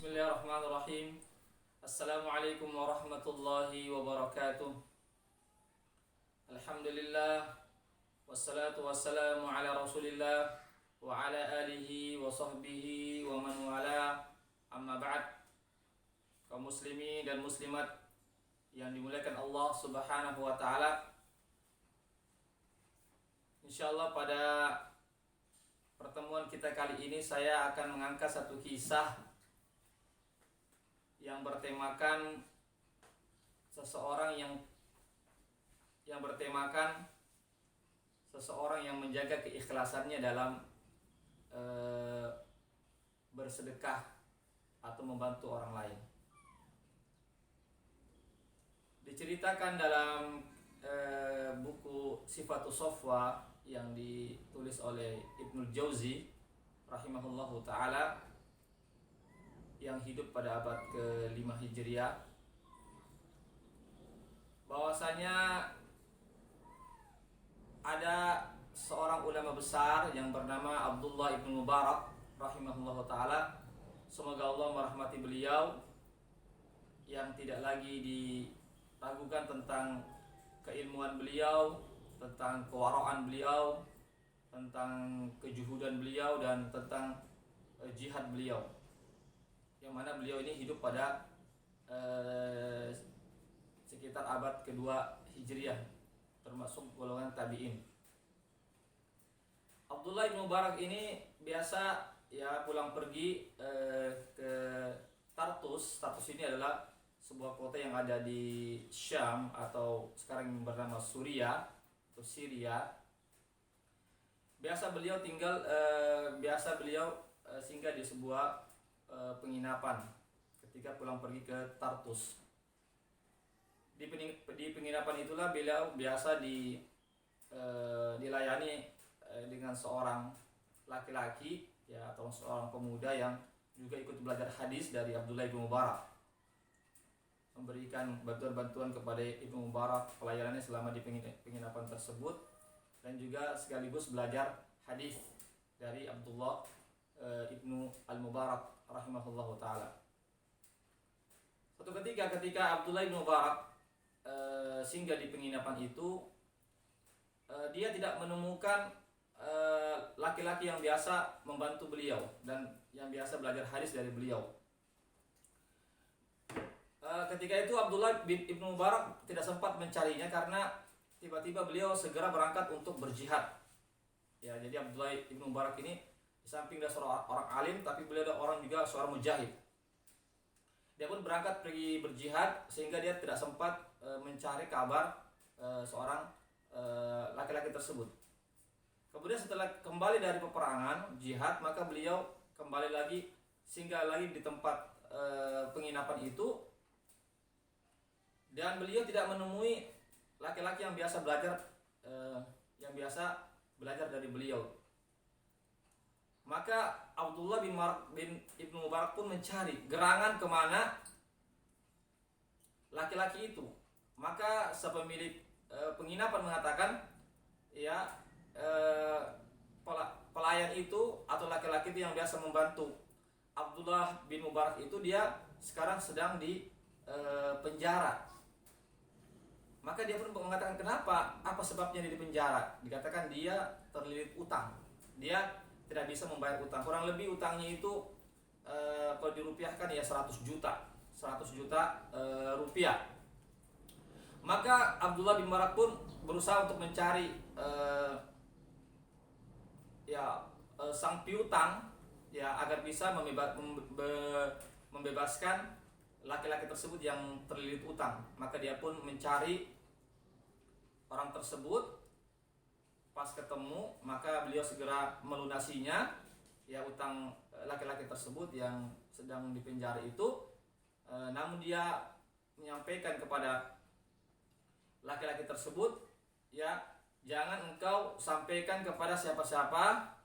Bismillahirrahmanirrahim. Assalamualaikum warahmatullahi wabarakatuh. Alhamdulillah. Wassalatu wassalamu ala rasulillah wa ala alihi wa sahbihi wa man wala. Amma ba'd. Kaum muslimin dan muslimat yang dimuliakan Allah subhanahu wa ta'ala, InsyaAllah pada pertemuan kita kali ini saya akan mengangkat satu kisah yang bertemakan seseorang yang menjaga keikhlasannya dalam bersedekah atau membantu orang lain. Diceritakan dalam buku Sifatus Sofwa yang ditulis oleh Ibnul Jauzi rahimahullahu ta'ala, yang hidup pada abad ke-5 Hijriah, bahwasanya ada seorang ulama besar yang bernama Abdullah ibn Mubarak rahimahullahu ta'ala, semoga Allah merahmati beliau, yang tidak lagi diragukan tentang keilmuan beliau, tentang kewaraan beliau, tentang kejuhudan beliau, dan tentang jihad beliau, yang mana beliau ini hidup pada sekitar abad kedua Hijriah, termasuk golongan tabi'in. Abdullah bin Mubarak ini biasa pulang pergi ke Tartus. Tartus ini adalah sebuah kota yang ada di Syam atau sekarang bernama Suriah atau Syria. Biasa beliau singgah di sebuah penginapan ketika pulang pergi ke Tartus. Di penginapan itulah beliau biasa dilayani dengan seorang laki-laki atau seorang pemuda yang juga ikut belajar hadis dari Abdullah bin Mubarak, memberikan bantuan-bantuan kepada Ibnu Mubarak pelayanannya selama di penginapan tersebut, dan juga sekaligus belajar hadis dari Abdullah Ibnu Al-Mubarak rahimahullahu ta'ala. Suatu ketika Abdullah bin Mubarak singgah di penginapan itu, dia tidak menemukan laki-laki yang biasa membantu beliau dan yang biasa belajar hadis dari beliau. Ketika itu Abdullah bin Ibnu Mubarak tidak sempat mencarinya karena tiba-tiba beliau segera berangkat untuk berjihad. Jadi Abdullah Ibnu Mubarak ini di samping dia seorang orang alim, tapi beliau adalah orang juga seorang mujahid. Dia pun berangkat pergi berjihad sehingga dia tidak sempat mencari kabar seorang laki-laki tersebut. Kemudian setelah kembali dari peperangan jihad, maka beliau kembali lagi singgah lagi di tempat penginapan itu, dan beliau tidak menemui laki-laki yang biasa belajar dari beliau. Maka Abdullah bin Ibnu Mubarak pun mencari gerangan kemana laki-laki itu. Maka sepemilik penginapan mengatakan, pelayan itu atau laki-laki itu yang biasa membantu Abdullah bin Mubarak itu, dia sekarang sedang di penjara. Maka dia pun mengatakan, kenapa? Apa sebabnya dia di penjara? Dikatakan dia terlilit utang. Dia tidak bisa membayar utang. Kurang lebih utangnya itu kalau dirupiahkan 100 juta rupiah. Maka Abdullah bin Mubarak pun berusaha untuk mencari sang piutang agar bisa membebaskan laki-laki tersebut yang terlilit utang. Maka dia pun mencari orang tersebut. Pas ketemu, maka beliau segera melunasinya utang laki-laki tersebut yang sedang dipenjara itu. Namun dia menyampaikan kepada laki-laki tersebut, jangan engkau sampaikan kepada siapa-siapa,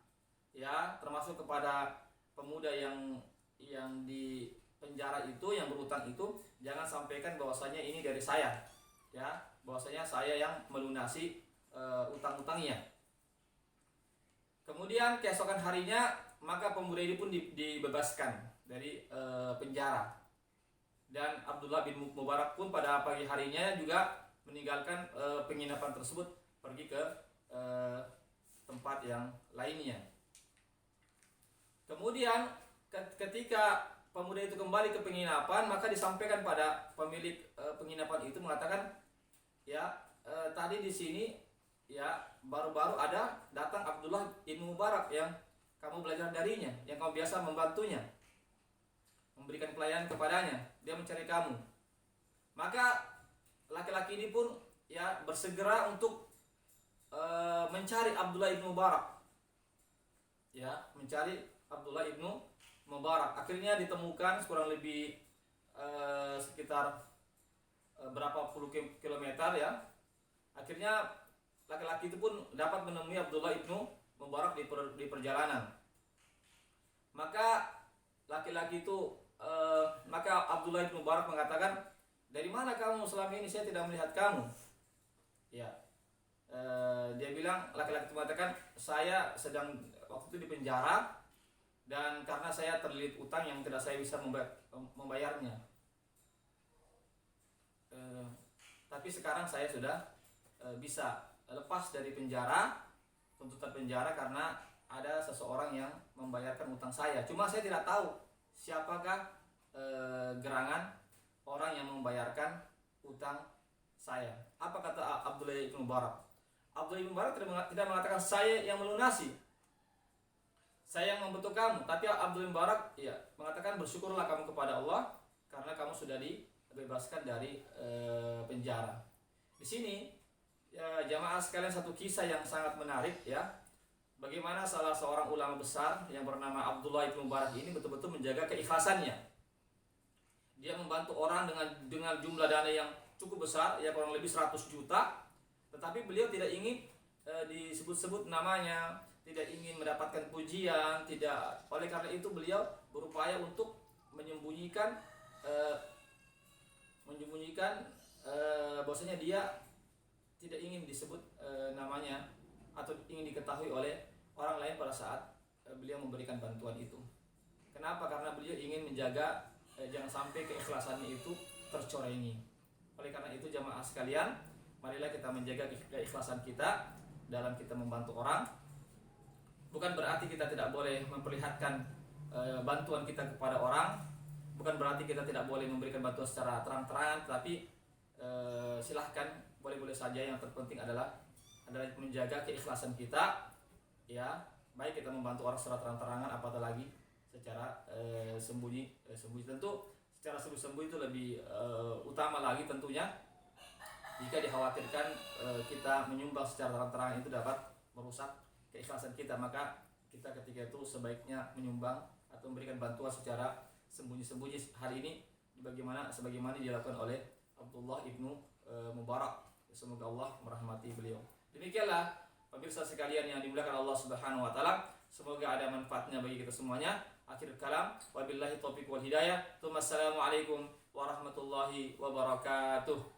termasuk kepada pemuda yang di penjara itu, yang berutang itu, jangan sampaikan bahwasanya ini dari saya, bahwasanya saya yang melunasi utang-utangnya. Kemudian keesokan harinya maka pemuda ini pun dibebaskan. dari penjara. Dan Abdullah bin Mubarak pun pada pagi harinya juga meninggalkan penginapan tersebut, pergi ke tempat yang lainnya. Kemudian ketika pemuda itu kembali ke penginapan, maka disampaikan pada pemilik penginapan itu, mengatakan, ya tadi di sini ya baru-baru ada datang Abdullah bin Mubarak yang kamu belajar darinya, yang kamu biasa membantunya, memberikan pelayanan kepadanya, dia mencari kamu. Maka laki-laki ini pun ya bersegera untuk mencari Abdullah bin Mubarak, ya mencari Abdullah bin Mubarak. Akhirnya ditemukan kurang lebih sekitar berapa puluh kilometer ya. Akhirnya laki-laki itu pun dapat menemui Abdullah bin Mubarak di perjalanan. Maka laki-laki itu maka Abdullah bin Mubarak mengatakan, dari mana kamu selama ini, saya tidak melihat kamu. Ya, dia bilang, laki-laki itu mengatakan, saya sedang waktu itu di penjara, dan karena saya terlilit utang yang tidak saya bisa membayarnya. Tapi sekarang saya sudah bisa lepas dari penjara, tuntutan penjara, karena ada seseorang yang membayarkan utang saya. Cuma saya tidak tahu siapakah gerangan orang yang membayarkan utang saya. Apa kata Abdullah bin Mubarak? Abdullah bin Mubarak tidak mengatakan saya yang melunasi, saya yang membentuk kamu. Tapi Abdullah bin Mubarak ya mengatakan, bersyukurlah kamu kepada Allah karena kamu sudah dibebaskan dari penjara. Di sini ya, jamaah sekalian, satu kisah yang sangat menarik ya. Bagaimana salah seorang ulama besar yang bernama Abdullah bin Mubarak ini betul-betul menjaga keikhlasannya. Dia membantu orang dengan jumlah dana yang cukup besar, ya kurang lebih 100 juta. Tetapi beliau tidak ingin disebut-sebut namanya, tidak ingin mendapatkan pujian, tidak. Oleh karena itu beliau berupaya untuk menyembunyikan bahwasanya dia tidak ingin disebut namanya atau ingin diketahui oleh orang lain pada saat beliau memberikan bantuan itu. Kenapa? Karena beliau ingin menjaga jangan sampai keikhlasannya itu tercorengi. Oleh karena itu jamaah sekalian, marilah kita menjaga keikhlasan kita dalam kita membantu orang. Bukan berarti kita tidak boleh memperlihatkan bantuan kita kepada orang, bukan berarti kita tidak boleh memberikan bantuan secara terang-terangan, tapi silahkan, boleh-boleh saja. Yang terpenting adalah menjaga keikhlasan kita, ya, baik kita membantu orang secara terang-terangan, apatah lagi secara sembunyi. Tentu secara sembunyi itu lebih utama lagi tentunya. Jika dikhawatirkan kita menyumbang secara terang-terangan itu dapat merusak keikhlasan kita, maka kita ketika itu sebaiknya menyumbang atau memberikan bantuan secara sembunyi-sembunyi. Hari ini sebagaimana dilakukan oleh Abdullah ibnu Mubarak. Semoga Allah merahmati beliau. Demikianlah pemirsa sekalian yang dimuliakan Allah Subhanahu wa taala. Semoga ada manfaatnya bagi kita semuanya. Akhir kalam, wabillahi taufiq wal hidayah. Assalamualaikum warahmatullahi wabarakatuh.